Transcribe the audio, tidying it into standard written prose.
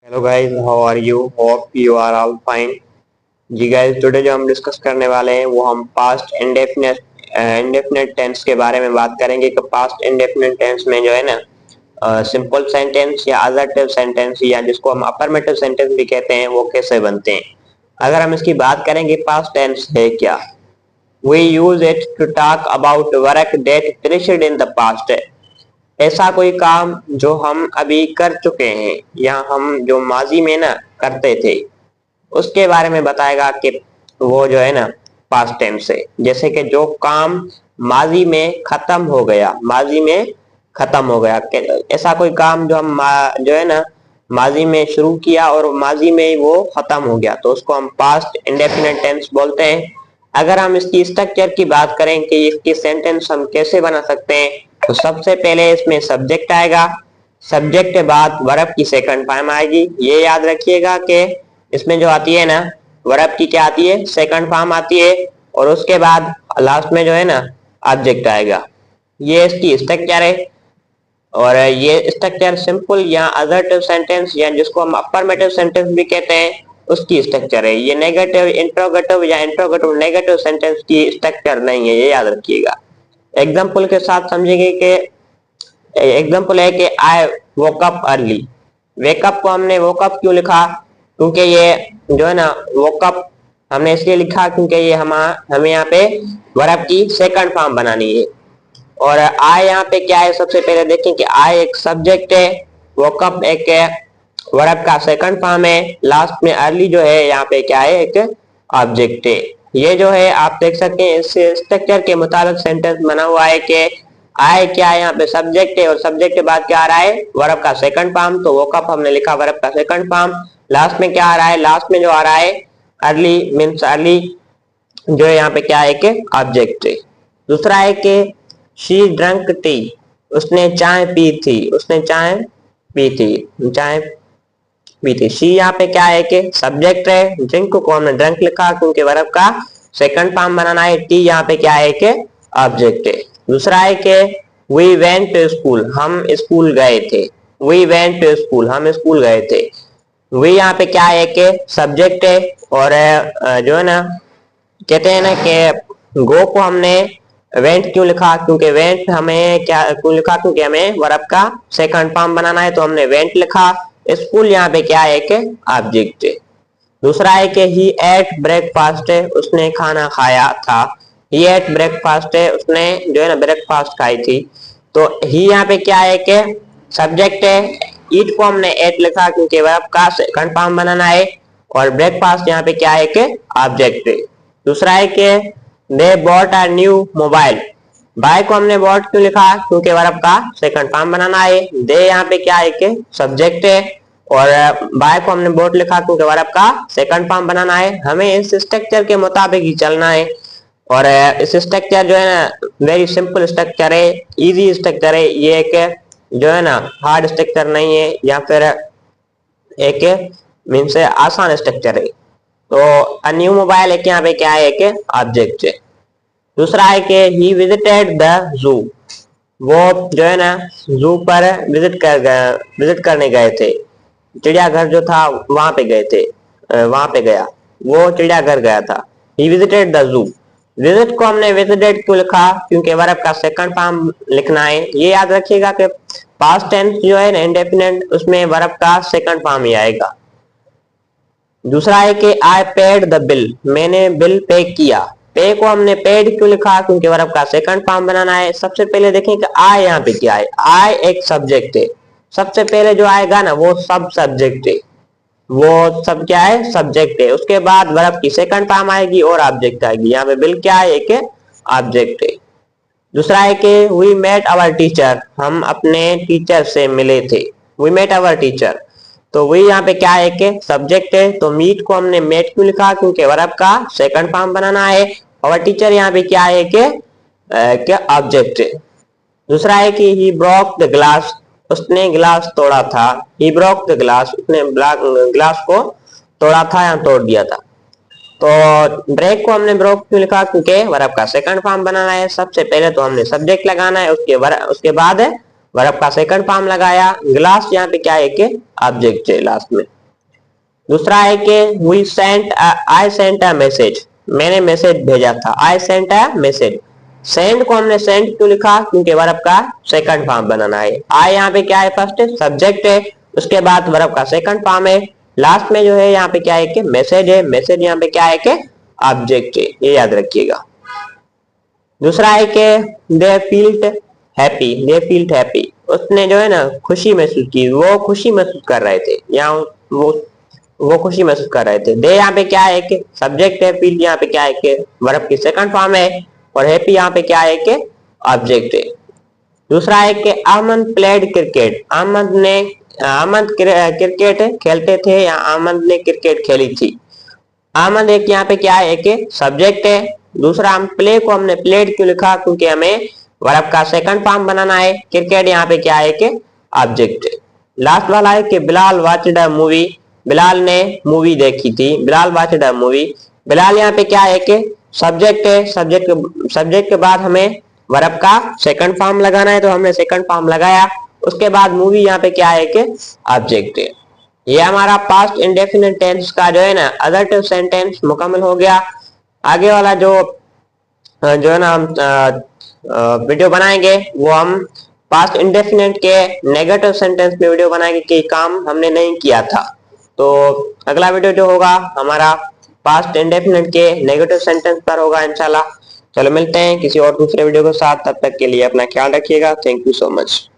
Hello guys, how are you? Hope you are all fine. जी guys, today जो हम discuss करने वाले हैं वो हम पास्ट इंडेफिनिट टेंस के बारे में बात करेंगे कि पास्ट इंडेफिनिट टेंस में जो है ना सिंपल सेंटेंस या अजर्टिव सेंटेंस या जिसको हम अफर्मेटिव सेंटेंस भी कहते हैं वो कैसे बनते हैं। अगर हम इसकी बात करेंगे पास्ट टेंस है क्या, we use it to talk about work that finished in the past. ऐसा कोई काम जो हम अभी कर चुके हैं या हम जो माजी में ना करते थे उसके बारे में बताएगा कि वो जो है ना पास्ट टेंस है। जैसे कि जो काम माजी में खत्म हो गया, माजी में खत्म हो गया, ऐसा कोई काम जो हम जो है ना माजी में शुरू किया और माजी में वो खत्म हो गया तो उसको हम पास्ट इंडेफिनिट टेंस बोलते हैं। अगर हम इसकी स्ट्रक्चर की बात करें कि इसकी सेंटेंस हम कैसे बना सकते हैं तो सबसे पहले इसमें सब्जेक्ट आएगा, सब्जेक्ट के बाद वर्ब की सेकंड फॉर्म आएगी। ये याद रखिएगा कि इसमें जो आती है ना वर्ब की क्या आती है, सेकंड फॉर्म आती है, और उसके बाद लास्ट में जो है ना ऑब्जेक्ट आएगा। ये इसकी स्ट्रक्चर है और ये स्ट्रक्चर सिंपल या असर्टिव सेंटेंस या जिसको हम अफर्मेटिव सेंटेंस भी कहते हैं उसकी स्ट्रक्चर है। ये नेगेटिव इंट्रोगेटिव या इंट्रोगेटिव नेगेटिव सेंटेंस की स्ट्रक्चर नहीं है, ये याद रखिएगा। एग्जाम्पल के साथ समझेंगे कि एग्जाम्पल है कि आई वोक अप अर्ली। वेकअप को हमने वोकअप क्यों लिखा, क्योंकि ये जो है ना वोकअप हमने इसलिए लिखा क्योंकि ये हमें यहाँ पे वर्ब की सेकंड फॉर्म बनानी है। और आई यहाँ पे क्या है, सबसे पहले देखें कि आई एक सब्जेक्ट है, वोकअप एक वर्ब का सेकंड फॉर्म है, लास्ट में अर्ली जो है यहाँ पे क्या है, एक ऑब्जेक्ट है। ये जो है आप देख सकते हैं इस स्ट्रक्चर के मुताबिक सेंटेंस बना हुआ है कि आई क्या है, यहाँ पे सब्जेक्ट है और सब्जेक्ट के बाद क्या आ रहा है, वर्ब का सेकंड फॉर्म। तो वोकअप हमने लिखा वर्ब का सेकंड फॉर्म। लास्ट में क्या आ रहा है, लास्ट में जो आ रहा है अर्ली मीन्स अर्ली जो है यहाँ पे क्या है कि ऑब्जेक्ट है। दूसरा है कि शी ड्रंक टी, उसने चाय पी थी, उसने चाय पी थी, चाय पी थी। शी यहाँ पे क्या है कि सब्जेक्ट है, ड्रिंक को हमने ड्रंक लिखा क्योंकि वर्ब का सेकंड फॉर्म बनाना है। टी यहाँ पे क्या है कि ऑब्जेक्ट है। दूसरा है कि वी वेंट टू स्कूल, हम स्कूल गए थे। वी वेंट टू स्कूल, हम स्कूल गए थे। वी यहाँ पे क्या है कि सब्जेक्ट है और जो है ना कहते हैं ना कि गो को हमने वेंट क्यों लिखा, क्योंकि वेंट हमें क्या क्यों लिखा, क्योंकि हमें वर्ब का सेकंड फॉर्म बनाना है तो हमने वेंट लिखा। स्कूल यहाँ पे क्या है कि ऑब्जेक्ट है। दूसरा है कि ही एट ब्रेकफास्ट है, उसने खाना खाया था। ही एट ब्रेकफास्ट है, उसने जो है ना ब्रेकफास्ट खाई थी। तो ही यहाँ पे क्या है कि सब्जेक्ट है, ईट को हमने एट लिखा क्योंकि वर्ब का सेकंड फॉर्म बनाना है, और ब्रेकफास्ट यहाँ पे क्या है कि ऑब्जेक्ट है। दूसरा है कि they bought a new mobile, buy को हमने बॉट क्यों लिखा, क्योंकि वर्ब का सेकंड फॉर्म बनाना है। दे यहाँ पे क्या है कि सब्जेक्ट है और बाय को हमने बोट लिखा क्योंकि वर्ब का सेकंड फॉर्म बनाना है। हमें इस स्ट्रक्चर के मुताबिक ही चलना है और इस स्ट्रक्चर जो है ना वेरी सिंपल स्ट्रक्चर है, इजी स्ट्रक्चर है। ये एक जो है ना हार्ड स्ट्रक्चर नहीं है या फिर एक मीन्स आसान स्ट्रक्चर है। तो अ न्यू मोबाइल एक यहाँ पे क्या है कि ऑब्जेक्ट है। दूसरा है कि ही विजिटेड द जू, वो जो है ना जू पर विजिट करने गए थे। चिड़ियाघर जो था वहां पे गए थे, वहां पे गया, वो चिड़ियाघर गया था। He visited the zoo. Visit को हमने विजिटेड क्यों लिखा, क्योंकि वर्ब का सेकंड फॉर्म लिखना है। ये याद रखिएगा कि पास्ट टेंस जो है ना इंडेफिनिट उसमें वर्ब का सेकंड फॉर्म ही आएगा। दूसरा है कि आई पेड द बिल, मैंने बिल पे किया। पे को हमने पेड क्यों लिखा, क्योंकि वर्ब का सेकंड फॉर्म बनाना है। सबसे पहले देखें कि आई यहाँ पे क्या है, आई एक सब्जेक्ट है। सबसे पहले जो आएगा ना वो सब सब्जेक्ट है, वो सब क्या है, सब्जेक्ट है। उसके बाद वर्ब की सेकंड फॉर्म आएगी और ऑब्जेक्ट आएगी। यहाँ पे बिल क्या है, एक ऑब्जेक्ट है। दूसरा है कि वी मेट आवर टीचर, हम अपने टीचर से मिले थे। वी मेट आवर टीचर, तो वी यहाँ पे क्या है कि सब्जेक्ट है। तो मीट को हमने मेट क्यों लिखा, क्योंकि वर्ब का सेकंड फॉर्म बनाना है। और टीचर यहाँ पे क्या है कि ऑब्जेक्ट है। दूसरा है कि ही ब्रोक द ग्लास, उसने गिलास तोड़ा था। ही ब्रोक द ग्लास, उसने ग्लास को तोड़ा था या तोड़ दिया था। तो ब्रेक को हमने ब्रोक क्यों लिखा, क्योंकि वर्ब का सेकंड फॉर्म बनाना है। सबसे पहले तो हमने सब्जेक्ट लगाना है, उसके बाद वर्ब का सेकंड फॉर्म लगाया। ग्लास यहाँ पे क्या है कि ऑब्जेक्ट है लास्ट में। दूसरा है कि आई सेंट अ मैसेज, मैंने मैसेज भेजा था। I sent a message. Send को हमने सेंड क्यों लिखा, क्योंकि वर्ब का सेकंड फॉर्म बनाना है। आई यहाँ पे क्या है, फर्स्ट सब्जेक्ट है, उसके बाद वर्ब का सेकंड फॉर्म है, लास्ट में जो है यहाँ पे क्या है कि मैसेज है, मैसेज यहाँ पे क्या है कि ऑब्जेक्ट है, ये याद रखिएगा। दूसरा है कि दे फील्ट हैप्पी, दे फील्ट हैप्पी, उसने जो है ना खुशी महसूस की, वो खुशी महसूस कर रहे थे, यहाँ वो खुशी महसूस कर रहे थे। दे यहाँ पे क्या है कि सब्जेक्ट है, फील्ड यहाँ पे क्या है कि वर्ब की सेकंड फॉर्म है, और हैप्पी यहाँ पे क्या है कि ऑब्जेक्ट है। दूसरा है कि Ahmad played cricket, Ahmad cricket खेलते थे, या अहमद ने क्रिकेट खेली थी। अहमद एक यहाँ पे क्या है कि सब्जेक्ट है। दूसरा हम प्ले को हमने प्लेड क्यों लिखा, क्योंकि हमें वर्ब का सेकंड फॉर्म बनाना है। क्रिकेट यहाँ पे क्या है कि ऑब्जेक्ट है। लास्ट वाला है कि Bilal watched a movie, Bilal ने मूवी देखी थी। Bilal watched a movie, Bilal यहाँ पे क्या है कि सब्जेक्ट है, सब्जेक्ट के बाद हमें वर्ब का सेकंड फॉर्म लगाना है, तो हमने सेकंड फॉर्म लगाया। उसके बाद मूवी यहाँ पे क्या है कि ऑब्जेक्ट है। ये हमारा पास्ट इंडेफिनिट टेंस का जो है ना अडल्ट सेंटेंस मुकम्मल हो गया। आगे वाला जो है ना हम वीडियो बनाएंगे, वो हम पास्ट इंडेफिनिट के नेगेटिव सेंटेंस में वीडियो बनाएंगे कि काम हमने नहीं किया था। तो अगला वीडियो जो होगा हमारा पास्ट इंडेफिनिट के नेगेटिव सेंटेंस पर होगा इंशाल्लाह। चलो मिलते हैं किसी और दूसरे वीडियो के साथ, तब तक के लिए अपना ख्याल रखिएगा। Thank you so much.